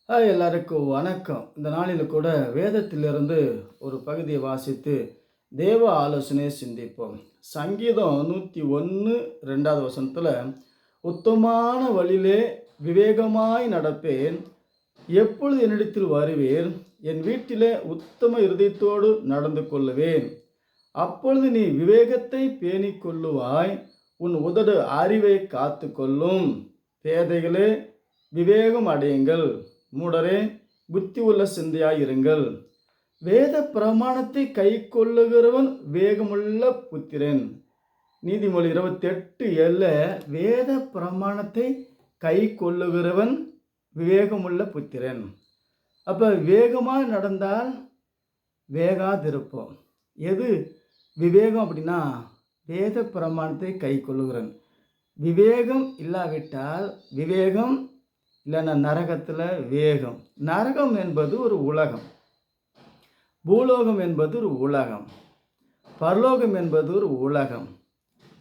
எல்லாருக்கும் வணக்கம். இந்த நாளில் கூட வேதத்திலிருந்து ஒரு பகுதியை வாசித்து தேவ ஆலோசனை சிந்திப்போம். சங்கீதம் 101 2வது வசனத்தில், உத்தமான வழியிலே விவேகமாய் நடப்பேன், எப்பொழுது என்னிடத்தில் வருவீர், என் வீட்டிலே உத்தம இருதயத்தோடு நடந்து கொள்ளுவேன், அப்பொழுது நீ விவேகத்தை பேணிக் கொள்ளுவாய், உன் உதடு அறிவை காத்து கொள்ளும். பேதைகளே, விவேகம் அடையுங்கள், மூடரே, புத்தி உள்ள சிந்தையாய் இருங்கள். வேத பிரமாணத்தை கை கொள்ளுகிறவன் வேகமுள்ள புத்திரன். நீதிமொழி 28:7 வேத பிரமாணத்தை கை கொள்ளுகிறவன் விவேகமுள்ள புத்திரன். அப்போ வேகமாக நடந்தால் வேகாதிருப்போம். எது விவேகம் அப்படின்னா வேத பிரமாணத்தை கை கொள்ளுகிறன். விவேகம் இல்லாவிட்டால் விவேகம் இல்லைன்னா நரகத்தில் வேகம். நரகம் என்பது ஒரு உலகம், பூலோகம் என்பது ஒரு உலகம், பரலோகம் என்பது ஒரு உலகம்.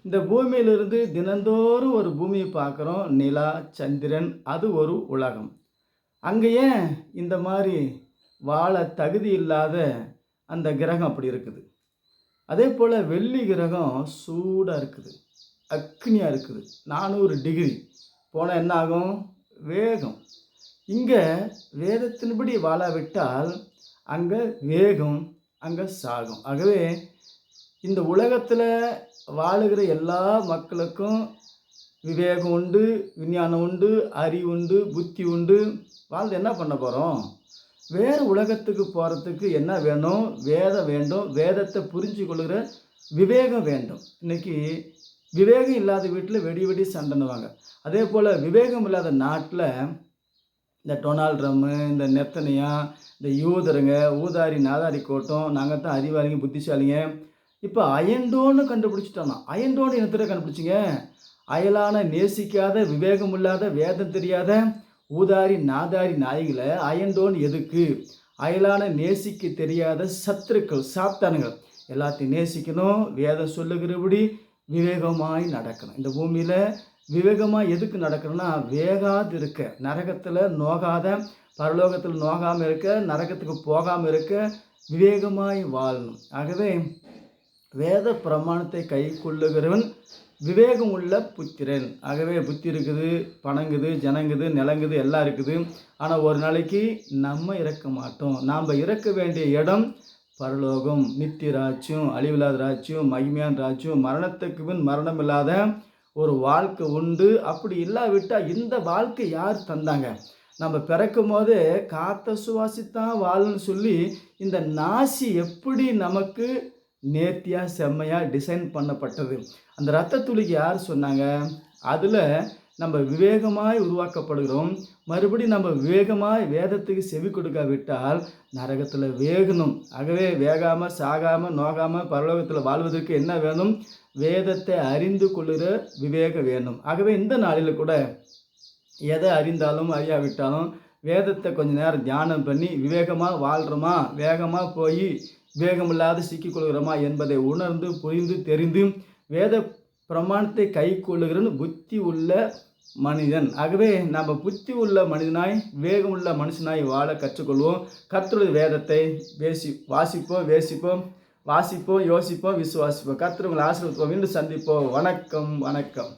இந்த பூமியிலிருந்து தினந்தோறும் ஒரு பூமியை பார்க்குறோம், நிலா, சந்திரன், அது ஒரு உலகம். அங்கே ஏன் இந்த மாதிரி வாழ தகுதி இல்லாத அந்த கிரகம் அப்படி இருக்குது. அதே போல் வெள்ளி கிரகம் சூடாக இருக்குது, அக்னியாக இருக்குது, 400 டிகிரி போனால் என்ன ஆகும்? வேகம். இங்கே வேதத்தின்படி வாழாவிட்டால் அங்கே வேகம், அங்கே சாகும். ஆகவே இந்த உலகத்தில் வாழுகிற எல்லா மக்களுக்கும் விவேகம் உண்டு, விஞ்ஞானம் உண்டு, அறிவு உண்டு, புத்தி உண்டு. வாழ்ந்து என்ன பண்ண போகிறோம்? வேறு உலகத்துக்கு போகிறதுக்கு என்ன வேணும்? வேதம் வேண்டும். வேதத்தை புரிஞ்சு கொள்கிற விவேகம் வேண்டும். இன்றைக்கி விவேகம் இல்லாத வீட்டில் வெடி சண்டைன்னுவாங்க. அதே போல் விவேகம் இல்லாத நாட்டில் இந்த டொனால்ட் ட்ரம்ப்பு, இந்த நெத்தனியா, இந்த யூதருங்க, ஊதாரி நாதாரி கோட்டம், நாங்கள் தான் அறிவாளிங்க, புத்திசாலிங்க. இப்போ அயன்டோன்னு கண்டுபிடிச்சிட்டோம். அயன்டோன்னு என்னத்தில் கண்டுபிடிச்சிங்க? அயலான நேசிக்காத, விவேகம் இல்லாத, வேதம் தெரியாத ஊதாரி நாதாரி நாய்களை அயன்டோன் எதுக்கு? அயலான நேசிக்க தெரியாத சத்துருக்கள், சாத்தானுங்கள் எல்லாத்தையும் நேசிக்கணும். வேதம் சொல்லுகிறபடி விவேகமாய் நடக்கணும். இந்த பூமியில் விவேகமாக எதுக்கு நடக்கணும்னா வேகாது இருக்க, நரகத்தில் நோகாத, பரலோகத்தில் நோகாமல் இருக்க, நரகத்துக்கு போகாமல் இருக்க விவேகமாய் வாழணும். ஆகவே வேத பிரமாணத்தை கை கொள்ளுகிறவன் விவேகம் உள்ள புத்திரன். ஆகவே புத்தி இருக்குது, பணங்குது, ஜனங்குது, நிலங்குது, எல்லாம் இருக்குது. ஆனால் ஒரு நாளைக்கு நம்ம இறக்க மாட்டோம். நாம் இறக்க வேண்டிய இடம் பரலோகம், நித்திய ராஜ்யம், அழிவில்லாத ராஜ்யம், மகிமையான ராஜ்யம், மரணத்துக்கு பின் மரணம் இல்லாத ஒரு வாழ்க்கை உண்டு. அப்படி இல்லாவிட்டால் இந்த வாழ்க்கை யார் தந்தாங்க? நம்ம பிறக்கும் போது காற்றை சுவாசித்தான் வாழன்னு சொல்லி இந்த நாசி எப்படி நமக்கு நேர்த்தியாக செம்மையாக டிசைன் பண்ணப்பட்டது? அந்த இரத்த துளிக்கு யார் சொன்னாங்க? அதில் நம்ம விவேகமாய் உருவாக்கப்படுகிறோம். மறுபடி நம்ம விவேகமாய் வேதத்துக்கு செவி கொடுக்காவிட்டால் நரகத்தில் வேகணும். ஆகவே வேகாமல், சாகாமல், நோகாமல் பரலோகத்தில் வாழ்வதற்கு என்ன வேணும்? வேதத்தை அறிந்து கொள்ளுகிற விவேகம் வேணும். ஆகவே இந்த நாளில் கூட எதை அறிந்தாலும் அறியாவிட்டாலும் வேதத்தை கொஞ்சம் நேரம் தியானம் பண்ணி விவேகமாக வாழ்கிறோமா, வேகமாக போய் விவேகமில்லாத சிக்கிக்கொள்கிறோமா என்பதை உணர்ந்து புரிந்து தெரிந்து வேத பிரமாணத்தை கை கொள்ளுகிறன்னு புத்தி உள்ள மனிதன். ஆகவே நம்ம புத்தி உள்ள மனிதனாய், வேகம் உள்ள மனுஷனாய் வாழ கற்றுக்கொள்வோம். கர்த்தருடைய வேதத்தை வாசிப்போம், யோசிப்போம், விசுவாசிப்போம். கர்த்தர் உங்களை ஆசீர்வதிப்போம். மீண்டும் சந்திப்போம். வணக்கம்.